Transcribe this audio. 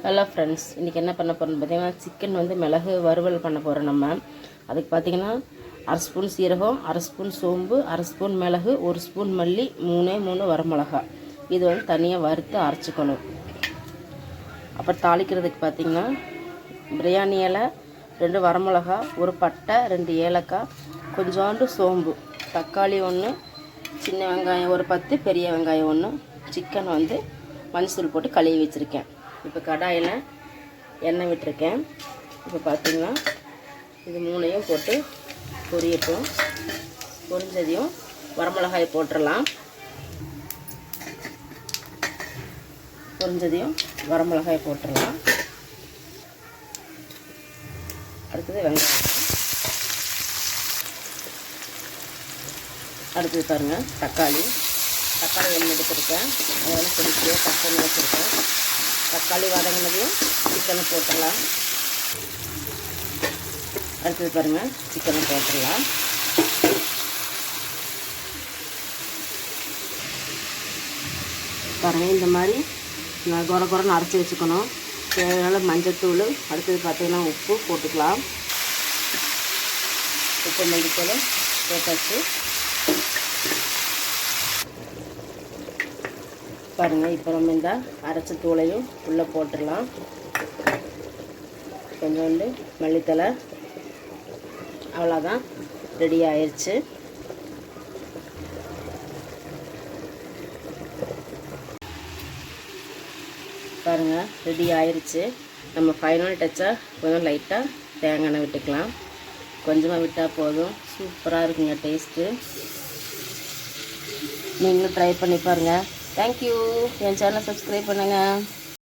Hello friends, இன்றைக்கி என்ன பண்ண போகிறோம்னு பார்த்தீங்கன்னா, சிக்கன் வந்து மிளகு வறுவல் பண்ண போகிறோம். நம்ம அதுக்கு பார்த்திங்கன்னா 1/2 ஸ்பூன் சீரகம், 1/2 ஸ்பூன் சோம்பு, 1/2 ஸ்பூன் மிளகு, 1 ஸ்பூன் மல்லி, 3 வரமிளகா. இது வந்து தனியாக வறுத்து அரைச்சிக்கணும். அப்புறம் தாளிக்கிறதுக்கு பார்த்திங்கன்னா பிரியாணி இலை, 2 வரமிளகா, 1 பட்டை, 2 ஏலக்காய், கொஞ்சோண்டு சோம்பு, தக்காளி 1, சின்ன வெங்காயம் ஒரு 10, பெரிய வெங்காயம் 1, சிக்கன் வந்து மஞ்சள் போட்டு கழுவி வச்சுருக்கேன். இப்போ கடாயில் எண்ணெய் விட்டுருக்கேன். இப்போ பார்த்திங்கன்னா இது 3ஐயும் போட்டு பொரியட்டும். பொரிஞ்சதையும் வரமிளகாய் போட்டுடலாம். பொரிஞ்சதையும் வரமிளகாய் போட்டுடலாம். அடுத்தது வெங்காயம். அடுத்தது பாருங்கள் தக்காளி 1 எடுத்துருக்கேன். அதெல்லாம் பொடிச்சியாக கட் பண்ணி வச்சுருக்கேன். தக்காளி வதங்கினதையும் சிக்கனை போட்டுடலாம். அடுத்தது பாருங்கள் சிக்கனை போட்டுடலாம். பாருங்கள் இந்த மாதிரி நான் குறைன்னு அரைச்சி வச்சுக்கணும். தேவையான மஞ்சத்தூள், அடுத்தது பார்த்திங்கன்னா உப்பு போட்டுக்கலாம். உப்பு மஞ்சத்தூள் போட்டாச்சு. பாருங்கள் இப்போ நம்ம இந்த அரைச்ச தூளையும் உள்ளே போட்டுடலாம். கொஞ்சோண்டு மல்லித்தலை, அவ்வளோதான், ரெடி ஆயிடுச்சு. பாருங்கள் ரெடி ஆயிடுச்சு. நம்ம ஃபைனல் டச்சாக கொஞ்சம் லைட்டாக தேங்காய் எண்ணெய் விட்டுக்கலாம். கொஞ்சமாக விட்டால் போதும். சூப்பராக இருக்குங்க டேஸ்ட்டு. நீங்களும் ட்ரை பண்ணி பாருங்கள். தேங்க்யூ. என் சேனலை சப்ஸ்கிரைப் பண்ணுங்கள்.